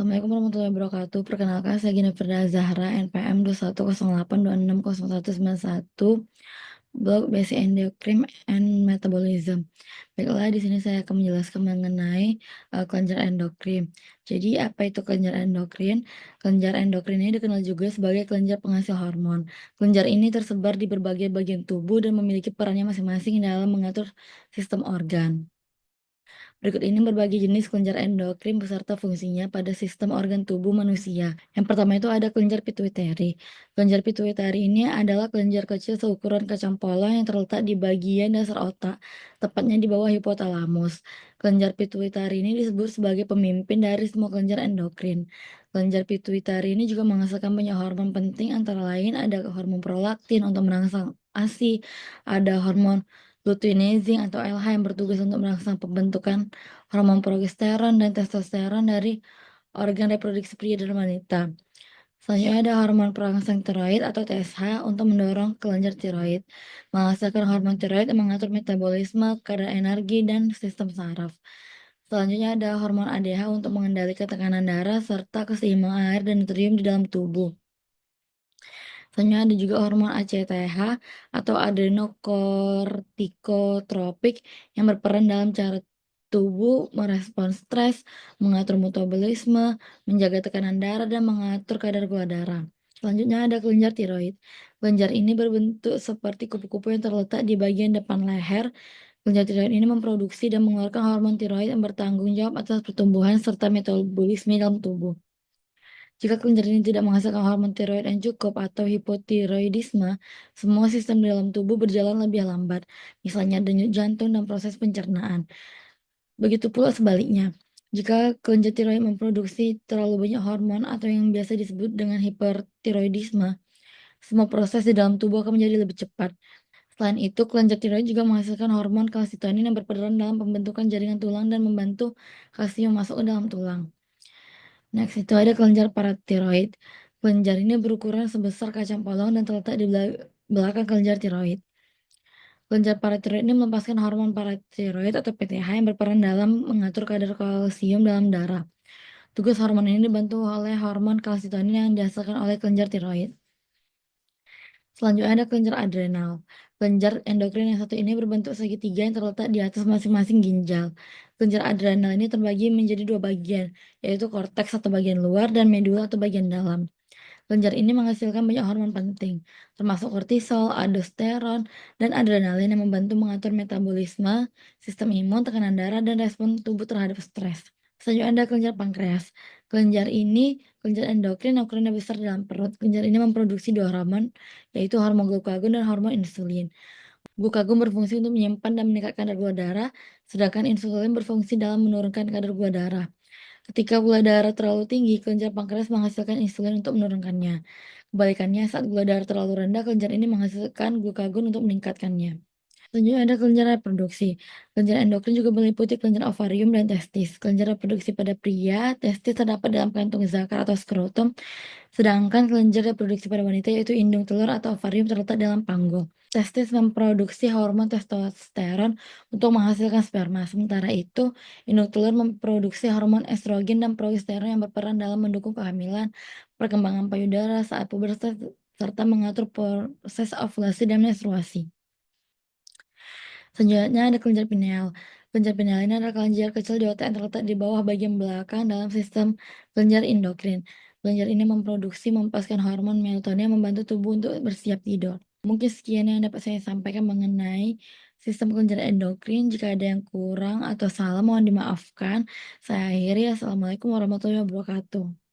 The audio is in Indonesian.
Assalamualaikum warahmatullahi wabarakatuh. Perkenalkan saya Gina Firda Zahra, NPM 2108260191, Blog Basic Endocrine and Metabolism. Baiklah, di sini saya akan menjelaskan mengenai kelenjar endokrin. Jadi, apa itu kelenjar endokrin? Kelenjar endokrin ini dikenal juga sebagai kelenjar penghasil hormon. Kelenjar ini tersebar di berbagai bagian tubuh dan memiliki perannya masing-masing dalam mengatur sistem organ. Berikut ini berbagai jenis kelenjar endokrin beserta fungsinya pada sistem organ tubuh manusia. Yang pertama itu ada kelenjar pituitari. Kelenjar pituitari ini adalah kelenjar kecil seukuran kacang polong yang terletak di bagian dasar otak, tepatnya di bawah hipotalamus. Kelenjar pituitari ini disebut sebagai pemimpin dari semua kelenjar endokrin. Kelenjar pituitari ini juga menghasilkan banyak hormon penting, antara lain ada hormon prolaktin untuk merangsang ASI, ada hormon luteinizing atau LH yang bertugas untuk merangsang pembentukan hormon progesteron dan testosteron dari organ reproduksi pria dan wanita. Selanjutnya ada hormon perangsang tiroid atau TSH untuk mendorong kelenjar tiroid, menghasilkan hormon tiroid yang mengatur metabolisme, kadar energi, dan sistem saraf. Selanjutnya ada hormon ADH untuk mengendalikan tekanan darah serta keseimbangan air dan natrium di dalam tubuh. Selanjutnya ada juga hormon ACTH atau adrenokortikotropik yang berperan dalam cara tubuh merespons stres, mengatur metabolisme, menjaga tekanan darah, dan mengatur kadar gula darah. Selanjutnya ada kelenjar tiroid. Kelenjar ini berbentuk seperti kupu-kupu yang terletak di bagian depan leher. Kelenjar tiroid ini memproduksi dan mengeluarkan hormon tiroid yang bertanggung jawab atas pertumbuhan serta metabolisme dalam tubuh. Jika kelenjar ini tidak menghasilkan hormon tiroid yang cukup atau hipotiroidisme, semua sistem di dalam tubuh berjalan lebih lambat, misalnya denyut jantung dan proses pencernaan. Begitu pula sebaliknya, jika kelenjar tiroid memproduksi terlalu banyak hormon atau yang biasa disebut dengan hipertiroidisme, semua proses di dalam tubuh akan menjadi lebih cepat. Selain itu, kelenjar tiroid juga menghasilkan hormon kalsitonin yang berperan dalam pembentukan jaringan tulang dan membantu kalsium masuk ke dalam tulang. Next itu ada kelenjar paratiroid. Kelenjar ini berukuran sebesar kacang polong dan terletak di belakang kelenjar tiroid. Kelenjar paratiroid ini melepaskan hormon paratiroid atau PTH yang berperan dalam mengatur kadar kalsium dalam darah. Tugas hormon ini dibantu oleh hormon kalsitonin yang dihasilkan oleh kelenjar tiroid. Selanjutnya ada kelenjar adrenal. Kelenjar endokrin yang satu ini berbentuk segitiga yang terletak di atas masing-masing ginjal. Kelenjar adrenal ini terbagi menjadi dua bagian, yaitu korteks atau bagian luar dan medula atau bagian dalam. Kelenjar ini menghasilkan banyak hormon penting, termasuk kortisol, aldosteron, dan adrenalin yang membantu mengatur metabolisme, sistem imun, tekanan darah, dan respon tubuh terhadap stres. Selanjutnya ada kelenjar pankreas. Kelenjar endokrin yang ukurannya besar dalam perut. Kelenjar ini memproduksi dua hormon, yaitu hormon glukagon dan hormon insulin. Glukagon berfungsi untuk menyimpan dan meningkatkan kadar gula darah, sedangkan insulin berfungsi dalam menurunkan kadar gula darah. Ketika gula darah terlalu tinggi, kelenjar pankreas menghasilkan insulin untuk menurunkannya. Kebalikannya, saat gula darah terlalu rendah, kelenjar ini menghasilkan glukagon untuk meningkatkannya. Selanjutnya ada kelenjar reproduksi. Kelenjar endokrin juga meliputi kelenjar ovarium dan testis. Kelenjar reproduksi pada pria, testis terdapat dalam kantung zakar atau skrotum, sedangkan kelenjar reproduksi pada wanita yaitu indung telur atau ovarium terletak dalam panggul. Testis memproduksi hormon testosteron untuk menghasilkan sperma. Sementara itu, indung telur memproduksi hormon estrogen dan progesteron yang berperan dalam mendukung kehamilan, perkembangan payudara saat pubertas, serta mengatur proses ovulasi dan menstruasi. Selanjutnya ada kelenjar pineal. Kelenjar pineal ini adalah kelenjar kecil di otak yang terletak di bawah bagian belakang dalam sistem kelenjar endokrin. Kelenjar ini melepaskan hormon melatonin yang membantu tubuh untuk bersiap tidur. Mungkin sekian yang dapat saya sampaikan mengenai sistem kelenjar endokrin. Jika ada yang kurang atau salah mohon dimaafkan. Saya akhiri. Assalamualaikum warahmatullahi wabarakatuh.